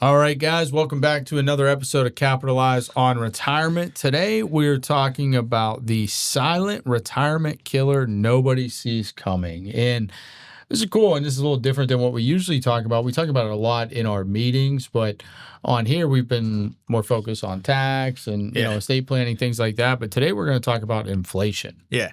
All right, guys, welcome back to another episode of Capitalize on Retirement. Today, we're talking about the silent retirement killer nobody sees coming. And this is cool, and this is a little different than what we usually talk about. We talk about it a lot in our meetings, but on here, we've been more focused on tax and estate planning, things like that. But today, we're going to talk about inflation. Yeah.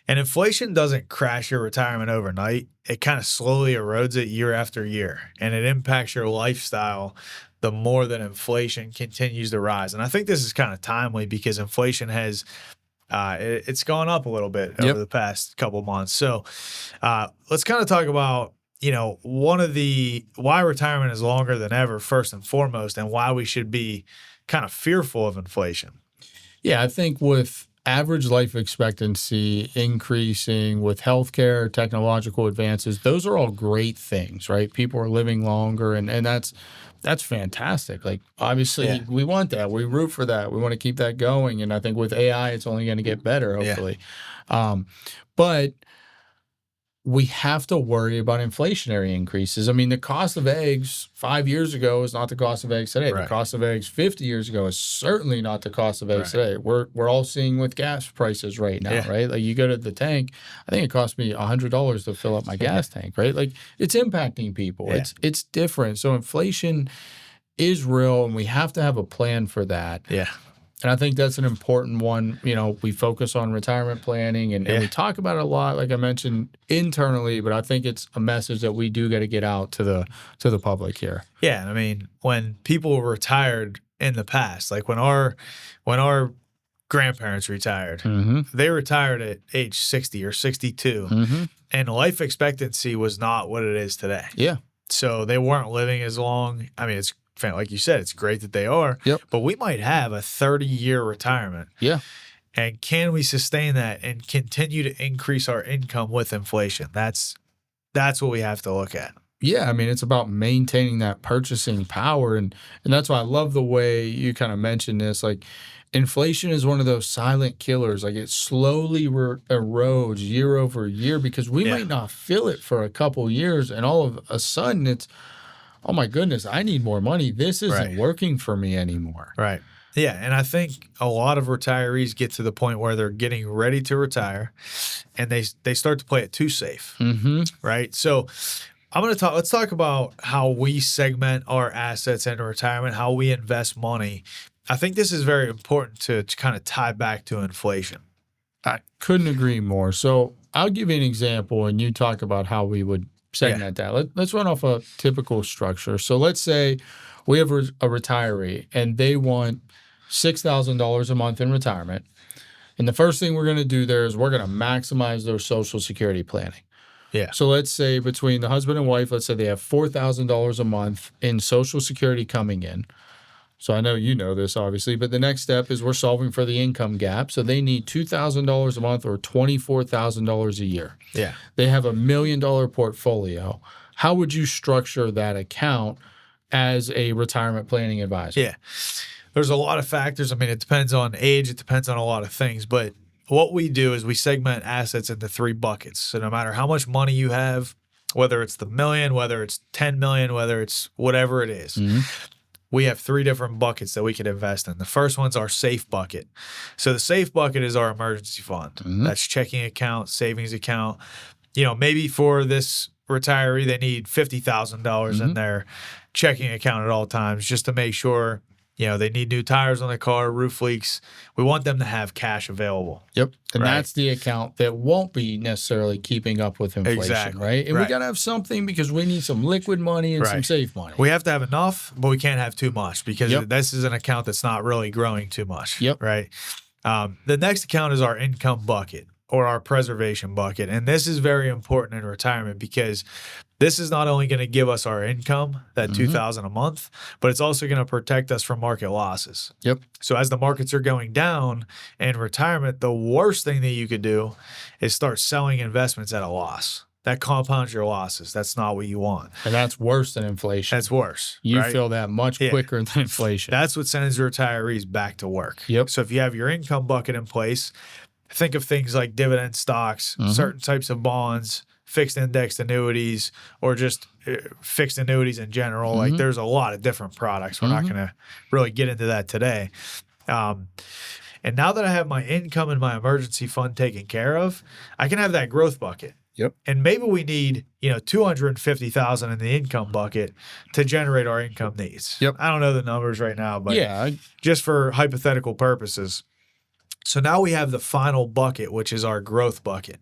And inflation doesn't crash your retirement overnight. It kind of slowly erodes it year after year, and it impacts your lifestyle the more that inflation continues to rise. And I think this is kind of timely because inflation has it's gone up a little bit over the past couple of months. So let's kind of talk about why retirement is longer than ever, first and foremost, and why we should be kind of fearful of inflation. Yeah, I think with average life expectancy increasing, with healthcare, technological advances, those are all great things, right? People are living longer, and that's fantastic. Like, obviously, we want that. We root for that. We want to keep that going. And I think with AI, it's only going to get better, hopefully. But we have to worry about inflationary increases. I mean, the cost of eggs 5 years ago is not the cost of eggs today. Right. The cost of eggs 50 years ago is certainly not the cost of eggs today. We're all seeing with gas prices right now, right? Like, you go to the tank, I think it cost me $100 to fill up my gas tank, right? Like, it's impacting people. It's different. So inflation is real, and we have to have a plan for that. Yeah. And I think that's an important one. You know, we focus on retirement planning and we talk about it a lot, like I mentioned, internally, but I think it's a message that we do got to get out to the public here. Yeah. I mean, when people retired in the past, like when our grandparents retired, they retired at age 60 or 62, and life expectancy was not what it is today. Yeah. So they weren't living as long. I mean, it's like you said, it's great that they are, but we might have a 30-year retirement. Yeah. And can we sustain that and continue to increase our income with inflation? That's what we have to look at. Yeah, I mean, it's about maintaining that purchasing power. And that's why I love the way you kind of mentioned this. Like, inflation is one of those silent killers. Like, it slowly erodes year over year because we might not feel it for a couple years. And all of a sudden, it's, oh my goodness, I need more money. This isn't working for me anymore. Right. Yeah. And I think a lot of retirees get to the point where they're getting ready to retire and they start to play it too safe. Right. So let's talk about how we segment our assets into retirement, how we invest money. I think this is very important to kind of tie back to inflation. I couldn't agree more. So I'll give you an example and you talk about how we would segment that. Let's run off a typical structure. So let's say we have a retiree and they want $6,000 a month in retirement. And the first thing we're going to do there is we're going to maximize their Social Security planning. Yeah. So let's say between the husband and wife, let's say they have $4,000 a month in Social Security coming in. So I know you know this, obviously, but the next step is we're solving for the income gap. So they need $2,000 a month or $24,000 a year. Yeah. They have $1 million portfolio. How would you structure that account as a retirement planning advisor? Yeah. There's a lot of factors. I mean, it depends on age. It depends on a lot of things. But what we do is we segment assets into 3 buckets. So no matter how much money you have, whether it's the million, whether it's 10 million, whether it's whatever it is, we have 3 different buckets that we can invest in. The first one's our safe bucket. So the safe bucket is our emergency fund. That's checking account, savings account. You know, maybe for this retiree, they need $50,000 in their checking account at all times just to make sure, you know, they need new tires on their car, roof leaks. We want them to have cash available. Yep. And that's the account that won't be necessarily keeping up with inflation, right? And we got to have something because we need some liquid money and some safe money. We have to have enough, but we can't have too much because this is an account that's not really growing too much, right? The next account is our income bucket or our preservation bucket. And this is very important in retirement because this is not only going to give us our income, that $2,000 a month, but it's also going to protect us from market losses. Yep. So as the markets are going down in retirement, the worst thing that you could do is start selling investments at a loss. That compounds your losses. That's not what you want. And that's worse than inflation. That's worse. You feel that much quicker than inflation. That's what sends retirees back to work. Yep. So if you have your income bucket in place, think of things like dividend stocks, certain types of bonds, fixed indexed annuities or just fixed annuities in general. Like there's a lot of different products. We're not going to really get into that today. And now that I have my income and my emergency fund taken care of, I can have that growth bucket. Yep. And maybe we need, $250,000 in the income bucket to generate our income needs. Yep. I don't know the numbers right now, but yeah, just for hypothetical purposes. So now we have the final bucket, which is our growth bucket.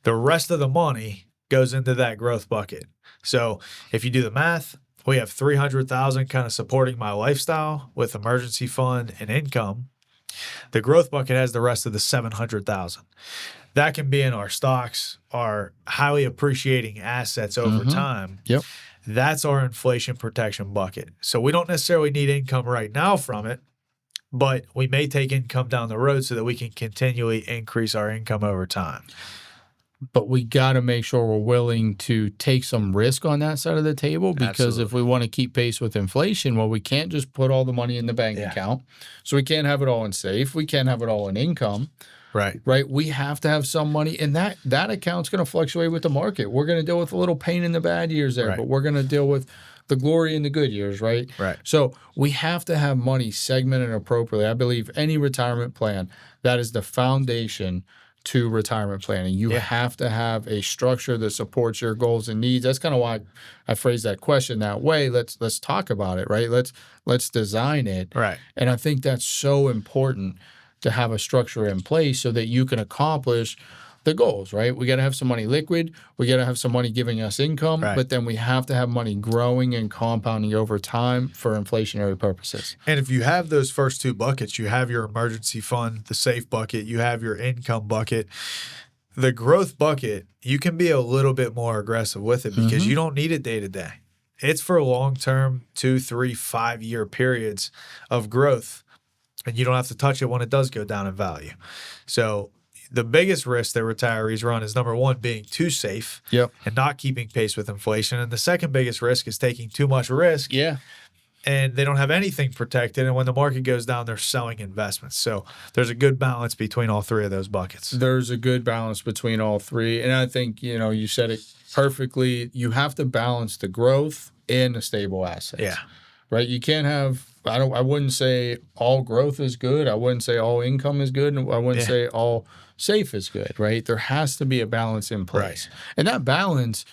The rest of the money goes into that growth bucket. So if you do the math, we have 300,000 kind of supporting my lifestyle with emergency fund and income. The growth bucket has the rest of the 700,000. That can be in our stocks, our highly appreciating assets over time. Yep. That's our inflation protection bucket. So we don't necessarily need income right now from it, but we may take income down the road so that we can continually increase our income over time. But we got to make sure we're willing to take some risk on that side of the table, because if we want to keep pace with inflation, well, we can't just put all the money in the bank account. So we can't have it all in safe. We can't have it all in income. Right. We have to have some money, and that account's going to fluctuate with the market. We're going to deal with a little pain in the bad years there, but we're going to deal with the glory in the good years, right? Right. So we have to have money segmented appropriately. I believe any retirement plan, that is the foundation to retirement planning. You have to have a structure that supports your goals and needs. That's kind of why I phrased that question that way. Let's talk about it, right? Let's design it. Right. And I think that's so important to have a structure in place so that you can accomplish the goals, right? We got to have some money liquid. We got to have some money giving us income, but then we have to have money growing and compounding over time for inflationary purposes. And if you have those first two buckets, you have your emergency fund, the safe bucket, you have your income bucket. The growth bucket, you can be a little bit more aggressive with it because you don't need it day to day. It's for long-term 2, 3, 5-year periods of growth, and you don't have to touch it when it does go down in value. So the biggest risk that retirees run is, number one, being too safe and not keeping pace with inflation. And the second biggest risk is taking too much risk. And they don't have anything protected. And when the market goes down, they're selling investments. So there's a good balance between all three of those buckets. There's a good balance between all three. And I think, you said it perfectly. You have to balance the growth and the stable assets. Yeah. Right? You can't have, I wouldn't say all growth is good. I wouldn't say all income is good. And I wouldn't say all safe is good, right? There has to be a balance in place. Right. And that balance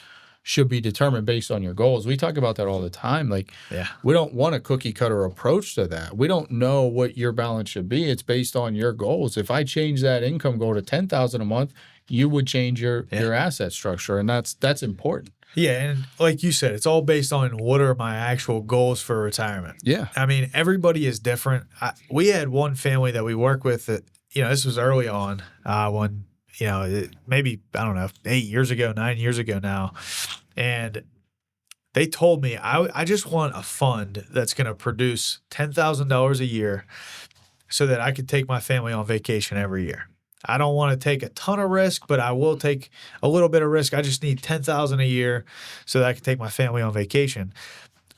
should be determined based on your goals. We talk about that all the time. We don't want a cookie cutter approach to that. We don't know what your balance should be. It's based on your goals. If I change that income goal to $10,000 a month, you would change your asset structure. And that's important. Yeah, and like you said, it's all based on what are my actual goals for retirement. Yeah. I mean, everybody is different. We had one family that we work with that, this was early on when, maybe, I don't know, 8 years ago, 9 years ago now. And they told me, I just want a fund that's going to produce $10,000 a year so that I could take my family on vacation every year. I don't want to take a ton of risk, but I will take a little bit of risk. I just need $10,000 a year so that I can take my family on vacation.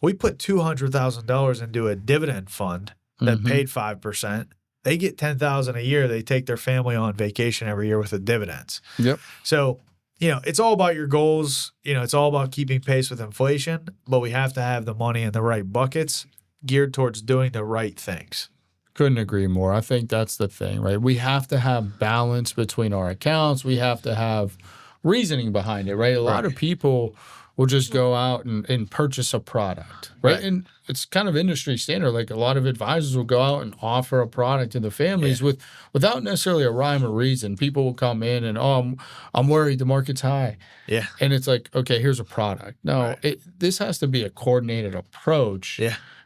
We put $200,000 into a dividend fund that paid 5%. They get $10,000 a year. They take their family on vacation every year with the dividends. Yep. So, it's all about your goals. It's all about keeping pace with inflation, but we have to have the money in the right buckets geared towards doing the right things. Couldn't agree more. I think that's the thing, right? We have to have balance between our accounts. We have to have reasoning behind it, right? A lot of people will just go out and purchase a product, right? And it's kind of industry standard. Like a lot of advisors will go out and offer a product to the families without necessarily a rhyme or reason. People will come in and, I'm worried the market's high. Yeah. And it's like, okay, here's a product. No, this has to be a coordinated approach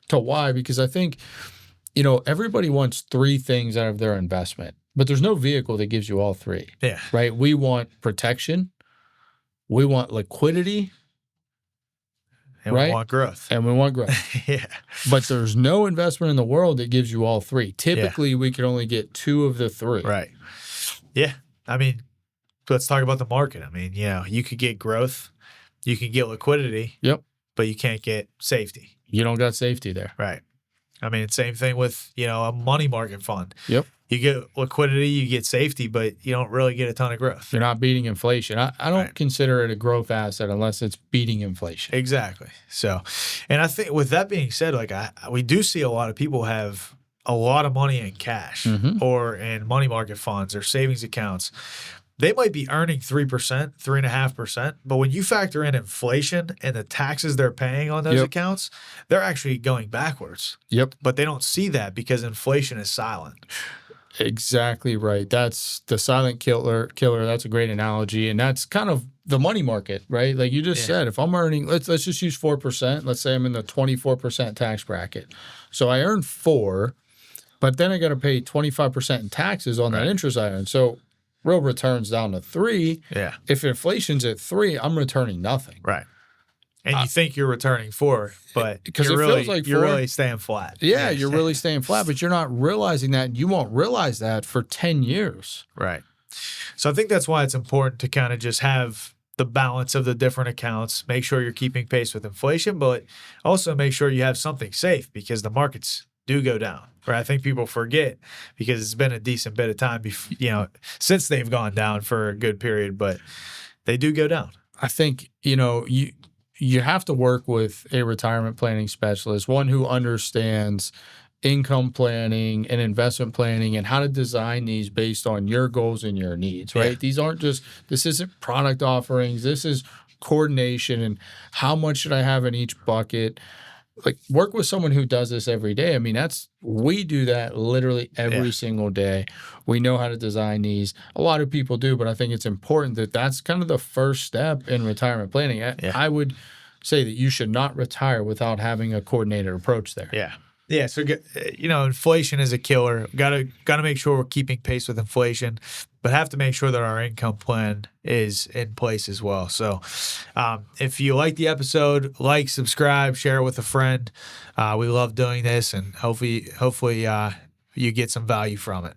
to why, because I think, everybody wants three things out of their investment, but there's no vehicle that gives you all three. Yeah. Right? We want protection. We want liquidity. And we want growth. And we want growth. Yeah. But there's no investment in the world that gives you all three. Typically, we can only get two of the three. Right. Yeah. I mean, let's talk about the market. I mean, you could get growth. You can get liquidity. Yep. But you can't get safety. You don't got safety there. Right. I mean, same thing with, a money market fund. Yep. You get liquidity, you get safety, but you don't really get a ton of growth. You're not beating inflation. I don't Right. consider it a growth asset unless it's beating inflation. Exactly. So, and I think with that being said, like we do see a lot of people have a lot of money in cash or in money market funds or savings accounts. They might be earning 3%, 3.5%, but when you factor in inflation and the taxes they're paying on those accounts, they're actually going backwards. Yep. But they don't see that because inflation is silent. Exactly right. That's the silent killer. That's a great analogy, and that's kind of the money market, right? Like you just said, if I'm earning, let's just use 4%. Let's say I'm in the 24% tax bracket, so I earn 4, but then I got to pay 25% in taxes on that interest I earn. So real returns down to 3. Yeah. If inflation's at 3, I'm returning nothing. Right. And you think you're returning 4, but because you're it really, feels like you're 4. really staying flat. Yeah, you're really staying flat, but you're not realizing that. You won't realize that for 10 years. Right. So I think that's why it's important to kind of just have the balance of the different accounts, make sure you're keeping pace with inflation, but also make sure you have something safe because the markets do go down. Right. I think people forget because it's been a decent bit of time, since they've gone down for a good period, but they do go down. I think, you have to work with a retirement planning specialist, one who understands income planning and investment planning and how to design these based on your goals and your needs, right? Yeah. This isn't product offerings. This is coordination and how much should I have in each bucket? Like work with someone who does this every day. I mean, we do that literally every single day. We know how to design these. A lot of people do, but I think it's important that that's kind of the first step in retirement planning. I would say that you should not retire without having a coordinated approach there. Yeah. Yeah. So, inflation is a killer. Got to make sure we're keeping pace with inflation, but have to make sure that our income plan is in place as well. So if you like the episode, subscribe, share it with a friend. We love doing this, and hopefully you get some value from it.